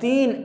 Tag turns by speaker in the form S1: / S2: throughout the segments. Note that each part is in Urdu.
S1: 3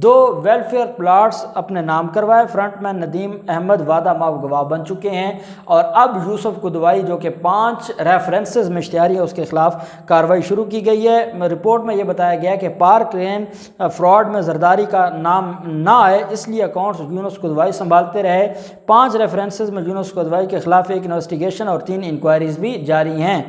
S1: 2 ویلفیئر پلاٹس اپنے نام کروائے۔ فرنٹ مین ندیم احمد وعدہ ماو گواہ بن چکے ہیں، اور اب یوسف قدوائی جو کہ 5 ریفرنسز میں اشتہاری ہے اس کے خلاف کارروائی شروع کی گئی ہے۔ رپورٹ میں یہ بتایا گیا کہ پارک لین فراڈ میں زرداری کا نام نہ آئے، اس لیے اکاؤنٹس یونس قدوائی سنبھالتے رہے۔ 5 ریفرنسز میں یونس قدوائی کے خلاف 1 انویسٹیگیشن اور 3 انکوائریز بھی جاری ہیں۔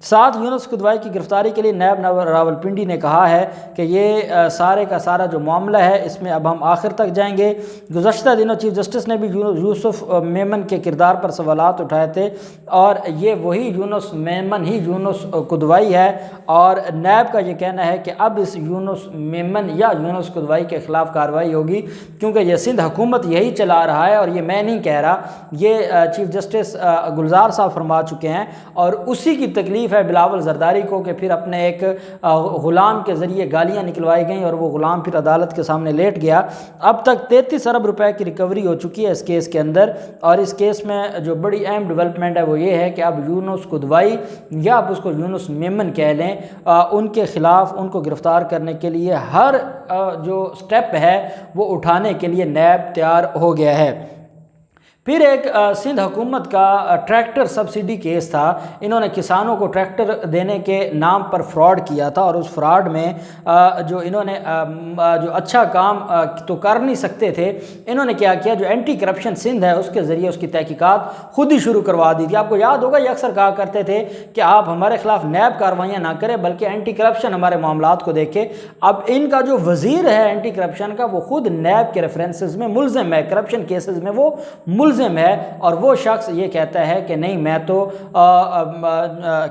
S1: ساتھ یونس قدوائی کی گرفتاری کے لیے نیب راولپنڈی نے کہا ہے کہ یہ سارے کا سارا جو معاملہ ہے اس میں اب ہم آخر تک جائیں گے۔ گزشتہ دنوں چیف جسٹس نے بھی یوسف میمن کے کردار پر سوالات اٹھائے تھے، اور یہ وہی یونس میمن ہی یونس قدوائی ہے، اور نیب کا یہ کہنا ہے کہ اب اس یونس میمن یا یونس قدوائی کے خلاف کارروائی ہوگی، کیونکہ یہ سندھ حکومت یہی چلا رہا ہے، اور یہ میں نہیں کہہ رہا، یہ چیف جسٹس گلزار صاحب فرما چکے ہیں، اور اسی کی تکلیف ہے بلاول زرداری کو کہ پھر اپنے ایک غلام کے ذریعے گالیاں نکلوائی گئیں اور وہ غلام پھر عدالت کے سامنے لیٹ گیا۔ اب تک 33 ارب روپے کی ریکوری ہو چکی ہے اس کیس کے اندر، اور اس کیس میں جو بڑی اہم ڈیولپمنٹ ہے وہ یہ ہے کہ اب یونس قدوائی یا آپ اس کو یونس میمن کہہ لیں، ان کے خلاف ان کو گرفتار کرنے کے لیے ہر جو سٹیپ ہے وہ اٹھانے کے لیے نیب تیار ہو گیا ہے۔ پھر ایک سندھ حکومت کا ٹریکٹر سبسڈی کیس تھا۔ انہوں نے کسانوں کو ٹریکٹر دینے کے نام پر فراڈ کیا تھا، اور اس فراڈ میں جو انہوں نے جو اچھا کام تو کر نہیں سکتے تھے، انہوں نے کیا کیا، جو اینٹی کرپشن سندھ ہے اس کے ذریعے اس کی تحقیقات خود ہی شروع کروا دی تھی۔ آپ کو یاد ہوگا یہ اکثر کہا کرتے تھے کہ آپ ہمارے خلاف نیب کاروائیاں نہ کریں بلکہ اینٹی کرپشن ہمارے معاملات کو دیکھیں۔ اب ان کا جو وزیر ہے اینٹی کرپشن کا وہ خود نیب کے ریفرنسز میں ملزم ہے، کرپشن کیسز میں وہ ملزم ہے، اور وہ شخص یہ کہتا ہے کہ نہیں میں تو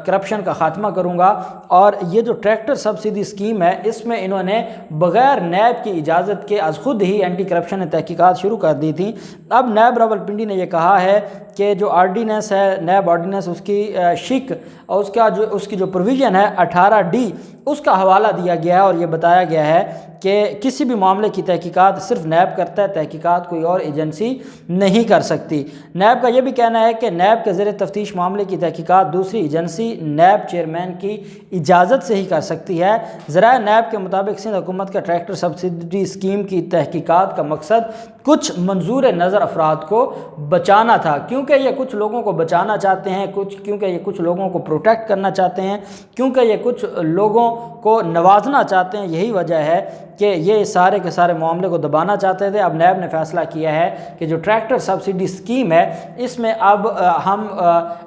S1: کرپشن کا خاتمہ کروں گا۔ اور یہ جو ٹریکٹر سبسڈی اسکیم ہے اس میں انہوں نے بغیر نیب کی اجازت کے از خود ہی اینٹی کرپشن تحقیقات شروع کر دی تھی۔ اب نیب راولپنڈی نے یہ کہا ہے کہ جو آرڈیننس ہے نیب آرڈیننس، اس کی شک اور اس کی جو پروویژن ہے 18D، اس کا حوالہ دیا گیا ہے، اور یہ بتایا گیا ہے کہ کسی بھی معاملے کی تحقیقات صرف نیب کرتا ہے، تحقیقات کوئی اور ایجنسی نہیں کر سکتی۔ نیب کا یہ بھی کہنا ہے کہ نیب کے زیر تفتیش معاملے کی تحقیقات دوسری ایجنسی نیب چیئرمین کی اجازت سے ہی کر سکتی ہے۔ ذرائع نیب کے مطابق سندھ حکومت کا ٹریکٹر سبسڈی اسکیم کی تحقیقات کا مقصد کچھ منظور نظر افراد کو بچانا تھا، کیونکہ یہ کچھ لوگوں کو بچانا چاہتے ہیں، کیونکہ یہ کچھ لوگوں کو پروٹیکٹ کرنا چاہتے ہیں، کیونکہ یہ کچھ لوگوں کو نوازنا چاہتے ہیں، یہی وجہ ہے کہ یہ سارے کے سارے معاملے کو دبانا چاہتے تھے۔ اب نیب نے فیصلہ کیا ہے کہ جو ٹریکٹر سبسڈی اسکیم ہے اس میں اب ہم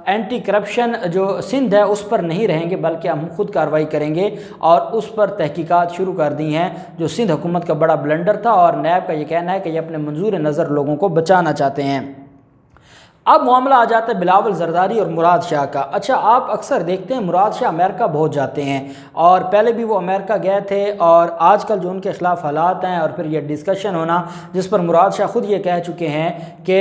S1: اینٹی کرپشن جو سندھ ہے اس پر نہیں رہیں گے بلکہ ہم خود کارروائی کریں گے، اور اس پر تحقیقات شروع کر دی ہیں، جو سندھ حکومت کا بڑا بلنڈر تھا، اور نیب کا یہ کہنا ہے کہ یہ اپنے منظور نظر لوگوں کو بچانا چاہتے ہیں۔ اب معاملہ آ جاتا ہے بلاول زرداری اور مراد شاہ کا۔ اچھا، آپ اکثر دیکھتے ہیں مراد شاہ امریکہ بہت جاتے ہیں، اور پہلے بھی وہ امریکہ گئے تھے، اور آج کل جو ان کے خلاف حالات ہیں اور پھر یہ ڈسکشن ہونا جس پر مراد شاہ خود یہ کہہ چکے ہیں کہ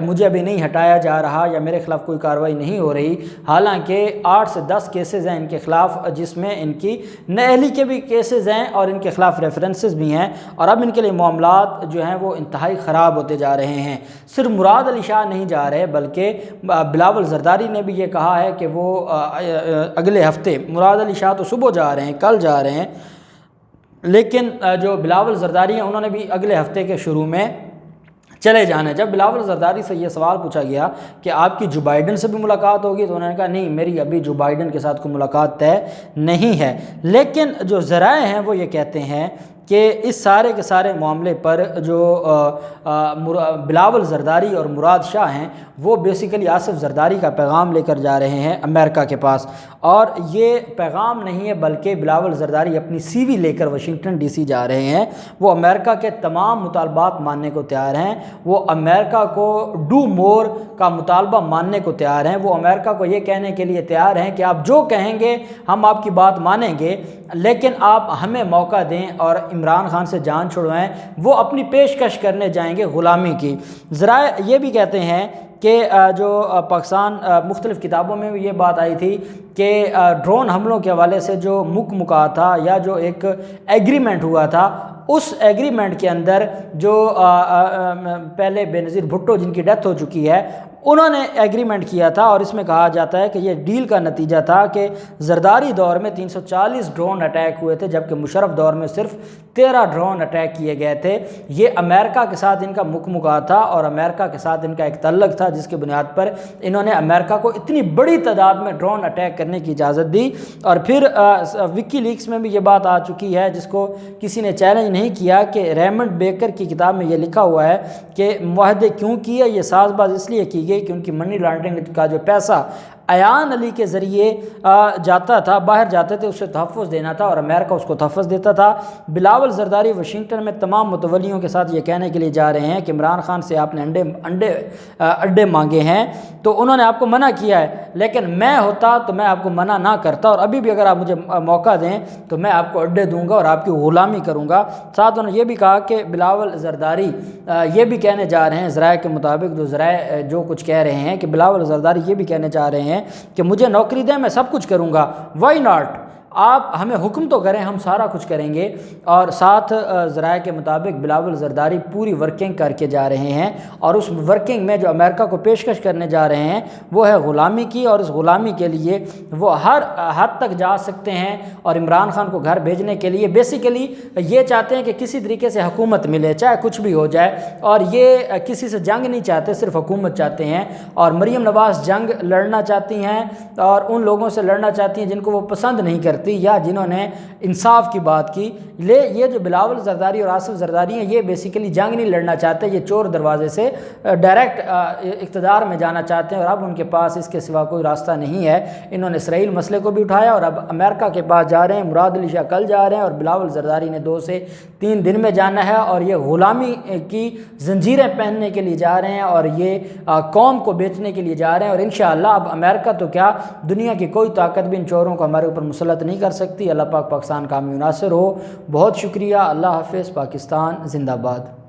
S1: مجھے ابھی نہیں ہٹایا جا رہا یا میرے خلاف کوئی کارروائی نہیں ہو رہی، حالانکہ 8 سے 10 کیسز ہیں ان کے خلاف، جس میں ان کی نااہلی کے بھی کیسز ہیں اور ان کے خلاف ریفرنسز بھی ہیں، اور اب ان کے لیے معاملات جو ہیں وہ انتہائی خراب ہوتے جا رہے ہیں۔ صرف مراد علی شاہ نہیں جا رہے بلکہ بلاول زرداری نے بھی یہ کہا ہے کہ وہ اگلے ہفتے، مراد علی شاہ تو صبح جا رہے ہیں، کل جا رہے ہیں، لیکن جو بلاول زرداری ہیں انہوں نے بھی اگلے ہفتے کے شروع میں چلے جانا۔ جب بلاول زرداری سے یہ سوال پوچھا گیا کہ آپ کی جو بائیڈن سے بھی ملاقات ہوگی تو انہوں نے کہا نہیں، میری ابھی جو بائیڈن کے ساتھ کوئی ملاقات طے نہیں ہے، لیکن جو ذرائع ہیں وہ یہ کہتے ہیں کہ اس سارے کے سارے معاملے پر جو بلاول زرداری اور مراد شاہ ہیں وہ بیسیکلی آصف زرداری کا پیغام لے کر جا رہے ہیں امریکہ کے پاس، اور یہ پیغام نہیں ہے بلکہ بلاول زرداری اپنی سی وی لے کر واشنگٹن ڈی سی جا رہے ہیں۔ وہ امریکہ کے تمام مطالبات ماننے کو تیار ہیں، وہ امریکہ کو ڈو مور کا مطالبہ ماننے کو تیار ہیں، وہ امریکہ کو یہ کہنے کے لیے تیار ہیں کہ آپ جو کہیں گے ہم آپ کی بات مانیں گے، لیکن آپ ہمیں موقع دیں اور عمران خان سے جان چھڑوائیں۔ وہ اپنی پیشکش کرنے جائیں گے غلامی کی۔ ذرائع یہ بھی کہتے ہیں کہ جو پاکستان مختلف کتابوں میں بھی یہ بات آئی تھی کہ ڈرون حملوں کے حوالے سے جو مکا تھا یا جو ایک ایگریمنٹ ہوا تھا اس ایگریمنٹ کے اندر جو پہلے بے نظیر بھٹو جن کی ڈیتھ ہو چکی ہے انہوں نے ایگریمنٹ کیا تھا، اور اس میں کہا جاتا ہے کہ یہ ڈیل کا نتیجہ تھا کہ زرداری دور میں 340 ڈرون اٹیک ہوئے تھے، جبکہ مشرف دور میں صرف 13 ڈرون اٹیک کیے گئے تھے۔ یہ امریکہ کے ساتھ ان کا مکمکا تھا اور امریکہ کے ساتھ ان کا ایک تعلق تھا، جس کی بنیاد پر انہوں نے امریکہ کو اتنی بڑی تعداد میں ڈرون اٹیک کرنے کی اجازت دی۔ اور پھر وکی لیکس میں بھی یہ بات آ چکی ہے، جس کو کسی نے چیلنج نہیں کیا، کہ ریمنڈ بیکر کی کتاب میں یہ لکھا ہوا ہے کہ معاہدے کیوں کیے، یہ ساز باز اس لیے کی گئی کہ ان کی منی لانڈرنگ کا جو پیسہ ایان علی کے ذریعے جاتا تھا، باہر جاتے تھے، اسے تحفظ دینا تھا اور امریکہ اس کو تحفظ دیتا تھا۔ بلاول زرداری واشنگٹن میں تمام متولیوں کے ساتھ یہ کہنے کے لیے جا رہے ہیں کہ عمران خان سے آپ نے اڈے مانگے ہیں تو انہوں نے آپ کو منع کیا ہے، لیکن میں ہوتا تو میں آپ کو منع نہ کرتا، اور ابھی بھی اگر آپ مجھے موقع دیں تو میں آپ کو اڈے دوں گا اور آپ کی غلامی کروں گا۔ ساتھ انہوں نے یہ بھی کہا کہ بلاول زرداری یہ بھی کہنے جا رہے ہیں ذرائع کے مطابق، جو ذرائع جو کچھ کہہ رہے ہیں، کہ بلاول زرداری یہ بھی کہنے جا رہے ہیں کہ مجھے نوکری دیں، میں سب کچھ کروں گا، وائی ناٹ، آپ ہمیں حکم تو کریں، ہم سارا کچھ کریں گے۔ اور ساتھ ذرائع کے مطابق بلاول زرداری پوری ورکنگ کر کے جا رہے ہیں، اور اس ورکنگ میں جو امریکہ کو پیشکش کرنے جا رہے ہیں وہ ہے غلامی کی، اور اس غلامی کے لیے وہ ہر حد تک جا سکتے ہیں، اور عمران خان کو گھر بھیجنے کے لیے بیسیکلی یہ چاہتے ہیں کہ کسی طریقے سے حکومت ملے، چاہے کچھ بھی ہو جائے، اور یہ کسی سے جنگ نہیں چاہتے، صرف حکومت چاہتے ہیں۔ اور مریم نواز جنگ لڑنا چاہتی ہیں، اور ان لوگوں سے لڑنا چاہتی ہیں جن کو وہ پسند نہیں کرتی یا جنہوں نے انصاف کی بات کی۔ یہ جو بلاول زرداری اور آصف زرداری ہیں، یہ بیسیکلی جنگ نہیں لڑنا چاہتے، یہ چور دروازے سے ڈائریکٹ اقتدار میں جانا چاہتے ہیں، اور اب ان کے پاس اس کے سوا کوئی راستہ نہیں ہے۔ انہوں نے اسرائیل مسئلے کو بھی اٹھایا اور اب امریکہ کے پاس جا رہے ہیں، مراد علی شاہ کل جا رہے ہیں، اور بلاول زرداری نے 2 سے 3 دن میں جانا ہے، اور یہ غلامی کی زنجیریں پہننے کے لیے جا رہے ہیں، اور یہ قوم کو بیچنے کے لیے جا رہے ہیں، اور انشاءاللہ اب امریکہ تو کیا، دنیا کی کوئی طاقت بھی ان چوروں کو ہمارے اوپر مسلط نہیں کر سکتی۔ اللہ پاک پاکستان کامیاب ناصر ہو۔ بہت شکریہ۔ اللہ حافظ۔ پاکستان زندہ باد۔